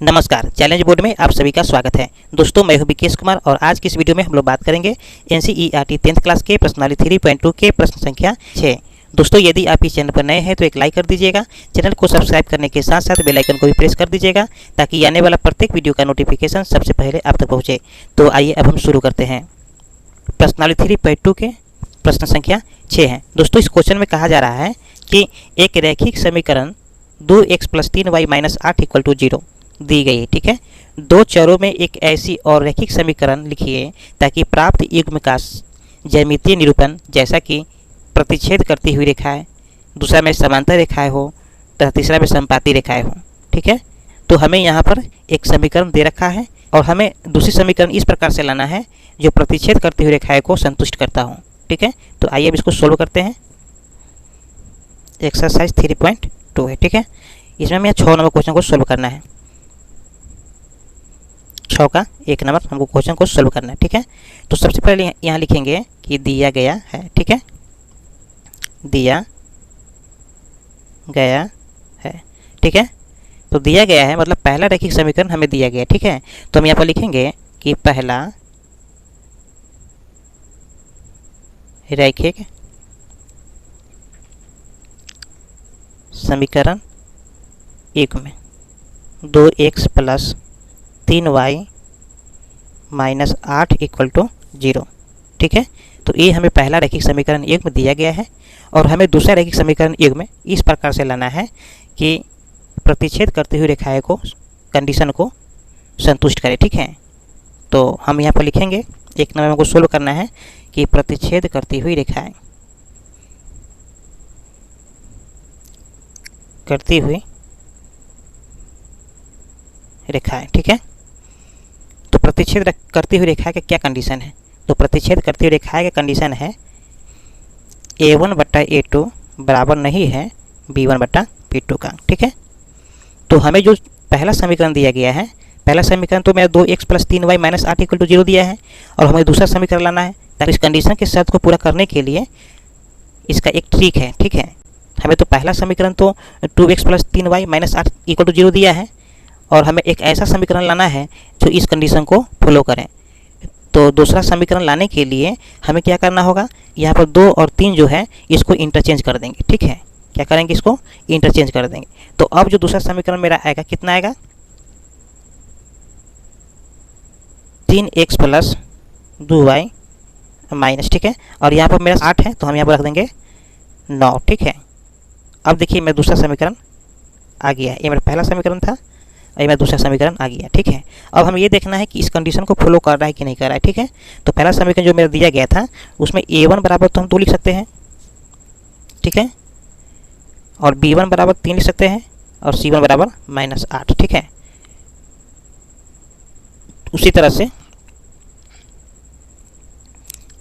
नमस्कार, challenge board में आप सभी का स्वागत है। दोस्तों, मैं हूं विकेश कुमार और आज की इस वीडियो में हम लोग बात करेंगे एनसीईआरटी 10th क्लास के प्रश्नावली 3.2 के प्रश्न संख्या 6। दोस्तों, यदि आप इस चैनल पर नए हैं तो एक लाइक कर दीजिएगा। चैनल को सब्सक्राइब करने के साथ साथ बेल आइकन को भी प्रेस कर दीजिएगा ताकि आने वाला प्रत्येक वीडियो का नोटिफिकेशन सबसे पहले आप तक पहुँचे। तो आइए अब हम शुरू करते हैं। प्रश्नावली 3.2 के प्रश्न संख्या 6 है। दोस्तों, इस क्वेश्चन में कहा जा रहा है कि एक रैखिक समीकरण 2x + 3y - 8 = 0 दी गई है। ठीक है, दो चरों में एक ऐसी और रैखिक समीकरण लिखिए ताकि प्राप्त युग्म का ज्यामितीय निरूपण, जैसा कि प्रतिच्छेद करती हुई रेखाएं, दूसरा में समांतर रेखाएं हो तथा तीसरा में समपाती रेखाएं हो। ठीक है, तो हमें यहाँ पर एक समीकरण दे रखा है और हमें दूसरी समीकरण इस प्रकार से लाना है जो प्रतिच्छेद करती हुई रेखाएं को संतुष्ट करता हो। ठीक है, तो आइए अब इसको सोल्व करते हैं। एक्सरसाइज 3.2 है। ठीक है, इसमें हमें 6 नंबर क्वेश्चन को सोल्व करना है। 6 का 1 नंबर हमको क्वेश्चन को सोल्व करना है। ठीक है, तो सबसे पहले यहाँ लिखेंगे कि दिया गया है। ठीक है, दिया गया है। ठीक है, तो दिया गया है मतलब पहला रैखिक समीकरण हमें दिया गया है। ठीक है, तो हम यहाँ पर लिखेंगे कि पहला रैखिक समीकरण युग्म 2x + 3y - 8 = 0। ठीक है, तो ये हमें पहला रैखिक समीकरण युग्म दिया गया है और हमें दूसरा रैखिक समीकरण युग्म इस प्रकार से लाना है कि प्रतिच्छेद करती हुई रेखाएं को कंडीशन को संतुष्ट करे। ठीक है, तो हम यहाँ पर लिखेंगे 1 नंबर को सोल्व करना है कि प्रतिच्छेद करती हुई रेखाएं ठीक है, तो प्रतिच्छेद करती हुई रेखा का क्या कंडीशन है? तो प्रतिच्छेद करती हुई रेखा का कंडीशन है a1/a2 बराबर नहीं है b1/b2 का। ठीक है, तो हमें जो पहला समीकरण दिया गया है, पहला समीकरण तो मेरा 2x + 3y - 8 = 0 दिया है और हमें दूसरा समीकरण लाना है। ताकि इस कंडीशन के शर्त को पूरा करने के लिए इसका एक ट्रिक है। ठीक है, हमें तो पहला समीकरण तो 2x + 3y - 8 = 0 दिया है और हमें एक ऐसा समीकरण लाना है जो इस कंडीशन को फॉलो करें। तो दूसरा समीकरण लाने के लिए हमें क्या करना होगा, यहाँ पर 2 और 3 जो है इसको इंटरचेंज कर देंगे। ठीक है, क्या करेंगे, इसको इंटरचेंज कर देंगे। तो अब जो दूसरा समीकरण मेरा आएगा कितना आएगा, 3x + 2y - ठीक है, और यहाँ पर मेरा 8 है तो हम यहाँ पर रख देंगे 9। ठीक है, अब देखिए मेरा दूसरा समीकरण आ गया है। ये मेरा पहला समीकरण था और ये मेरा दूसरा समीकरण आ गया। ठीक है, अब हमें ये देखना है कि इस कंडीशन को फॉलो कर रहा है कि नहीं कर रहा है। ठीक है, तो पहला समीकरण जो मेरा दिया गया था उसमें a1 बराबर तो हम 2 लिख सकते हैं। ठीक है, और b1 बराबर 3 लिख सकते हैं और c1 बराबर -8। ठीक है, उसी तरह से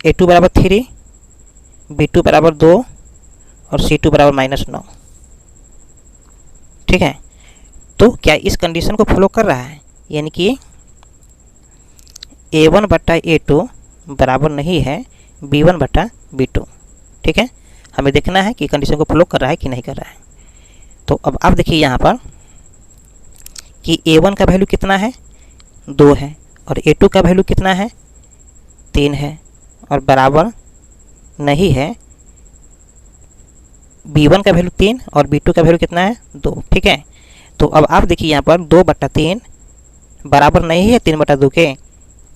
a2 बराबर 3, b2 बराबर 2 और c2 बराबर -9। ठीक है, तो क्या इस कंडीशन को फॉलो कर रहा है, यानी कि a1/a2 बराबर नहीं है b1/b2। ठीक है, हमें देखना है कि कंडीशन को फॉलो कर रहा है कि नहीं कर रहा है। तो अब आप देखिए यहाँ पर कि a1 का वैल्यू कितना है, 2 है, और a2 का वैल्यू कितना है, 3 है, और बराबर नहीं है b1 का वैल्यू 3 और b2 का वैल्यू कितना है, 2। ठीक है, तो अब आप देखिए यहाँ पर 2/3 बराबर नहीं है 3/2 के,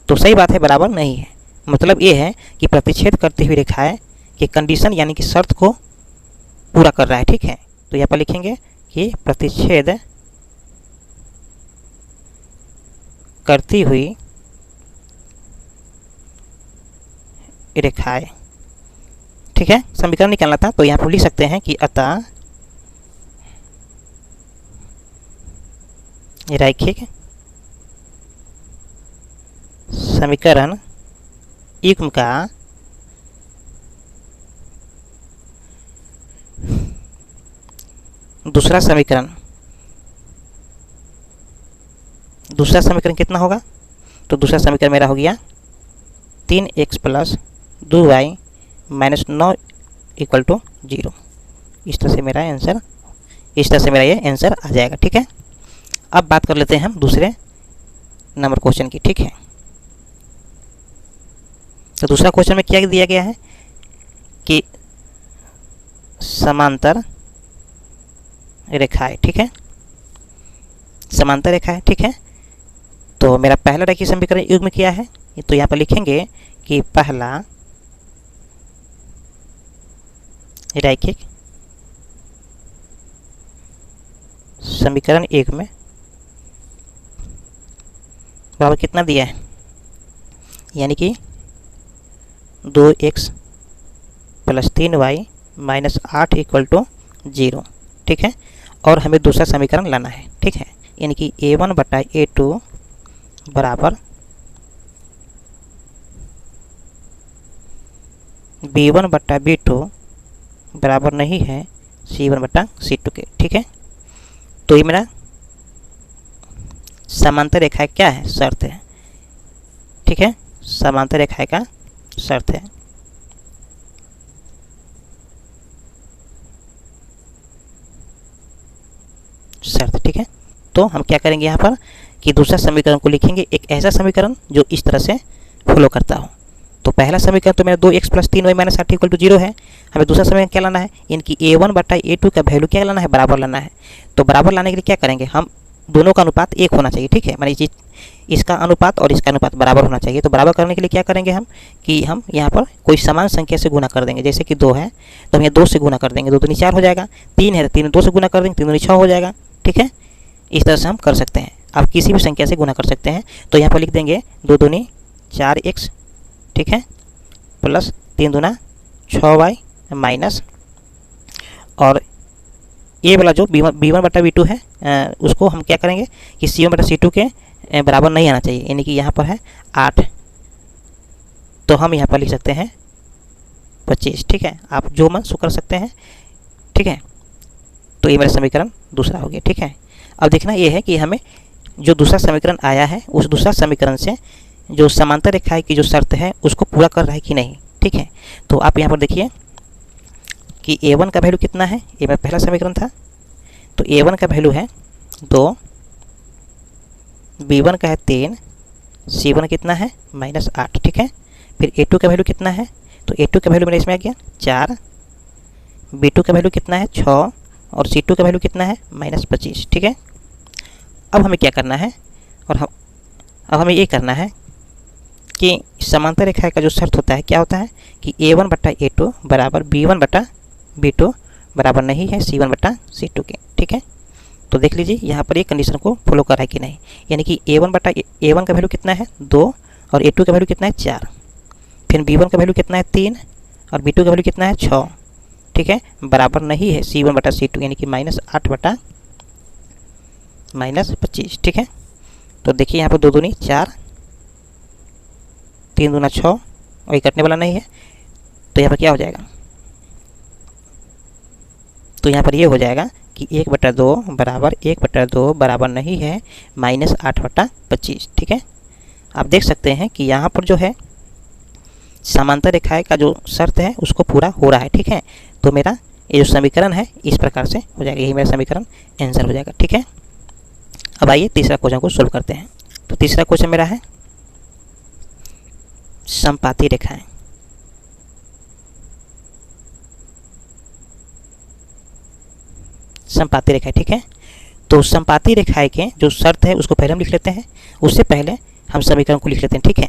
तो सही बात है, बराबर नहीं है। मतलब ये है कि प्रतिच्छेद करती हुई रेखाएं की कंडीशन यानी कि शर्त को पूरा कर रहा है। ठीक है, तो यहाँ पर लिखेंगे कि प्रतिच्छेद करती हुई रेखाएं। ठीक है, समीकरण निकालना था तो यहाँ पर लिख सकते हैं कि अतः रैखिक समीकरण युग्म का दूसरा समीकरण कितना होगा, तो दूसरा समीकरण मेरा हो गया 3x + 2y - 9 = 0। इस तरह से मेरा ये आंसर आ जाएगा। ठीक है, अब बात कर लेते हैं हम दूसरे नंबर क्वेश्चन की, ठीक है। तो दूसरा क्वेश्चन में क्या दिया गया है कि समांतर रेखाएं, ठीक है, समांतर रेखा है, ठीक है। तो मेरा पहला रेखीय समीकरण युग्म क्या है, तो यहाँ पर लिखेंगे कि पहला रैखिक समीकरण युग्म बराबर कितना दिया है, यानी कि 2x + 3y - 8 = 0, ठीक है। और हमें दूसरा समीकरण लाना है, ठीक है, यानी कि a1/a2 बराबर b1/b2 बराबर नहीं है c1/c2 के, ठीक है। तो ये मेरा समांतर रेखा क्या है, शर्त है, ठीक है, समांतर रेखा का शर्त है। शर्त, ठीक है। तो हम क्या करेंगे यहाँ पर कि दूसरा समीकरण को लिखेंगे एक ऐसा समीकरण जो इस तरह से फॉलो करता हो। तो पहला समीकरण तो मेरा 2x + 3y - 8 = 0 है। हमें दूसरा समीकरण क्या लाना है, इनकी a1/a2 का वैल्यू क्या लाना है, बराबर लाना है। तो बराबर लाने के लिए क्या करेंगे, हम दोनों का अनुपात 1 होना चाहिए, ठीक है, माने इसका अनुपात और इसका अनुपात बराबर होना चाहिए। तो बराबर करने के लिए क्या करेंगे हम कि हम यहाँ पर कोई समान संख्या से गुना कर देंगे। जैसे कि 2 है तो हम यहाँ 2 से गुना कर देंगे, 2 दूनी 4 हो जाएगा। 3 है तो 3 2 से गुना कर देंगे, 3 दूनी 6 हो जाएगा, ठीक है। इस तरह से हम कर सकते हैं, आप किसी भी संख्या से गुना कर सकते हैं। तो यहाँ पर लिख देंगे 2 दूनी 4x, ठीक है, प्लस 3 दूना 6y माइनस, और ये वाला जो b1/b2 है उसको हम क्या करेंगे कि c1/c2 के बराबर नहीं आना चाहिए, यानी कि यहाँ पर है 8, तो हम यहाँ पर लिख सकते हैं 25, ठीक है। आप जो मन सो कर सकते हैं, ठीक है। तो ये मेरा समीकरण दूसरा हो गया, ठीक है। अब देखना ये है कि हमें जो दूसरा समीकरण आया है उस दूसरा समीकरण से जो समांतर रेखा की जो शर्त है उसको पूरा कर रहा है कि नहीं, ठीक है। तो आप यहाँ पर देखिए कि a1 का वैल्यू कितना है, ये मेरा पहला समीकरण था। तो a1 का वैल्यू है 2, b1 का है 3, c1 कितना है -8, ठीक है। फिर a2 का वैल्यू कितना है, तो a2 का वैल्यू मेरा इसमें आ गया 4, b2 का वैल्यू कितना है 6, और c2 का वैल्यू कितना है -25, ठीक है। अब हमें क्या करना है, अब हमें ये करना है कि समांतर रेखा का जो शर्त होता है क्या होता है कि a1/a2 बराबर b1/b2 बराबर नहीं है c1/c2 के, ठीक है। तो देख लीजिए यहाँ पर ये कंडीशन को फॉलो कर रहा है कि नहीं, यानी कि a1 का वैल्यू कितना है 2, और a2 का वैल्यू कितना है 4, फिर b1 का वैल्यू कितना है 3, और b2 का वैल्यू कितना है 6, ठीक है, बराबर नहीं है c1/c2, यानी कि -8/-25, ठीक है। तो देखिए यहाँ पर 2 दूनी 4, 3 दूना 6, और ये कटने वाला नहीं है, तो यहाँ पर क्या हो जाएगा, तो यहाँ पर ये हो जाएगा कि 1/2 बराबर 1/2 बराबर नहीं है -8/25, ठीक है। आप देख सकते हैं कि यहाँ पर जो है समांतर रेखाएं का जो शर्त है उसको पूरा हो रहा है, ठीक है। तो मेरा ये जो समीकरण है इस प्रकार से हो जाएगा, यही मेरा समीकरण आंसर हो जाएगा, ठीक है। अब आइए तीसरा क्वेश्चन को सोल्व करते हैं। तो तीसरा क्वेश्चन मेरा है समपाती रेखाएं। समपाती रेखाएं, ठीक है। तो समपाती रेखाएं के जो शर्त है उसको पहले हम लिख लेते हैं, उससे पहले हम समीकरण को लिख लेते हैं, ठीक है।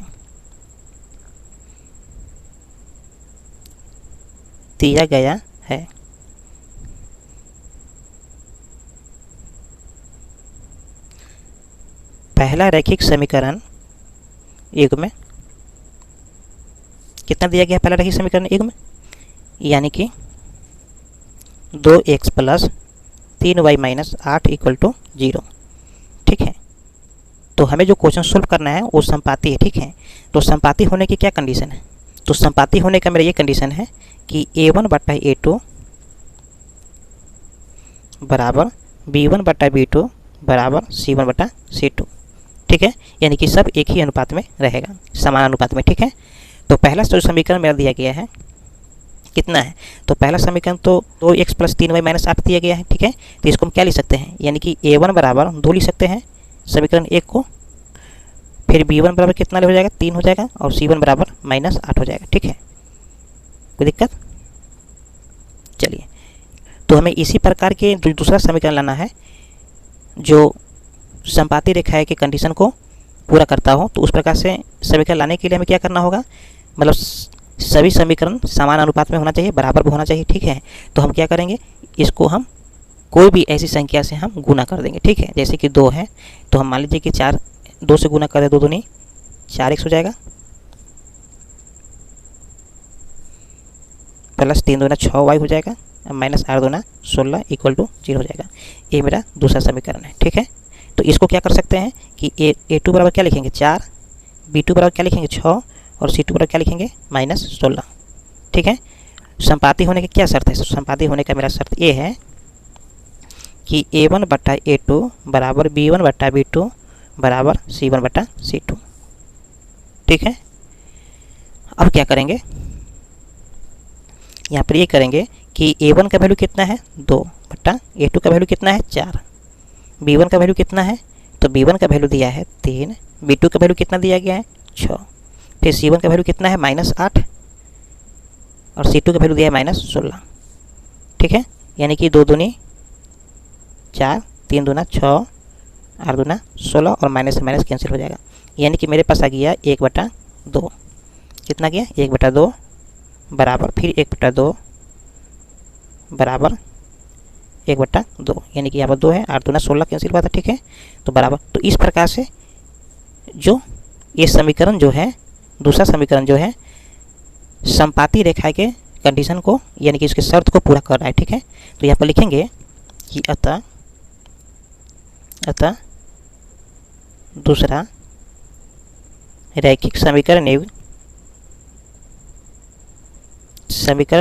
दिया गया है पहला रैखिक समीकरण युग्म में कितना दिया गया है, पहला रैखिक समीकरण युग्म यानी कि 2x + 3y - 8 = 0, ठीक है। तो हमें जो क्वेश्चन सोल्व करना है वो समपाती है, ठीक है। तो समपाती होने की क्या कंडीशन है, तो समपाती होने का मेरा ये कंडीशन है कि a1/a2 बराबर b1/b2 बराबर c1/c2, ठीक है, यानी कि सब एक ही अनुपात में रहेगा, समान अनुपात में, ठीक है। तो पहला जो समीकरण मेरा दिया गया है कितना है। तो पहला समीकरण तो 2x प्लस 3y माइनस 8 दिया गया है, ठीक है। तो इसको हम क्या लिख सकते हैं, यानी कि a1 बराबर 2 लिख सकते हैं समीकरण 1 को, फिर b1 बराबर कितना हो जाएगा 3 हो जाएगा, और c1 बराबर माइनस 8 हो जाएगा, ठीक है। कोई दिक्कत? चलिए, तो हमें इसी प्रकार के दूसरा समीकरण लाना है जो संपाती रेखा के कंडीशन को पूरा करता हो। तो उस प्रकार से समीकरण लाने के लिए हमें क्या करना होगा, मतलब सभी समीकरण समान अनुपात में होना चाहिए, बराबर होना चाहिए, ठीक है। तो हम क्या करेंगे, इसको हम कोई भी ऐसी संख्या से हम गुना कर देंगे, ठीक है। जैसे कि 2 है तो हम मान लीजिए कि 2 से गुना कर दे, 2 दूनी 4x हो जाएगा, प्लस 3 दूना 6y हो जाएगा, माइनस 8 दूना 16 इक्वल टू 0 हो जाएगा। ये मेरा दूसरा समीकरण है, ठीक है। तो इसको क्या कर सकते हैं कि a2 बराबर क्या लिखेंगे 4, b2 बराबर क्या लिखेंगे 6, और c2 बराबर क्या लिखेंगे माइनस 16, ठीक है। संपाती होने की क्या शर्त है, संपाती होने का मेरा शर्त ये है कि a1 बटा a2 बराबर b1 बटा b2 बराबर c1 बटा c2, ठीक है। अब क्या करेंगे, यहाँ पर ये करेंगे कि a1 का वैल्यू कितना है 2 बटा a2 का वैल्यू कितना है 4, b1 का वैल्यू कितना है, तो b1 का वैल्यू दिया है 3, b2 का वैल्यू कितना दिया गया है 6, फिर c1 का वैल्यू कितना है माइनस 8, और c2 का वैल्यू दिया है माइनस 16, ठीक है। यानी कि 2 दूनी 4, 3 दूना 6, 8 दूना 16, और माइनस से माइनस कैंसिल हो जाएगा। यानी कि मेरे पास आ गया 1/2, कितना गया 1/2 बराबर, फिर 1/2 बराबर 1/2, यानी कि यहाँ पर 2 है, 8 दूना 16 कैंसिल हुआ था, ठीक है। तो बराबर, तो इस प्रकार से जो ये समीकरण जो है, दूसरा समीकरण जो है संपाती रेखा के कंडीशन को, यानी कि इसके शर्त को पूरा कर रहा है, ठीक है। तो यहाँ पर लिखेंगे कि अतः दूसरा रैखिक समीकरण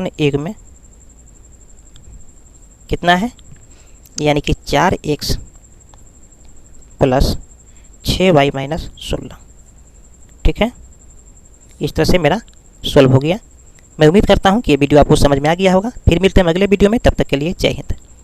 एक में कितना है, यानी कि 4x प्लस 6y माइनस 16, ठीक है। इस तरह से मेरा सॉल्व हो गया। मैं उम्मीद करता हूँ कि ये वीडियो आपको समझ में आ गया होगा। फिर मिलते हैं अगले वीडियो में, तब तक के लिए जय हिंद।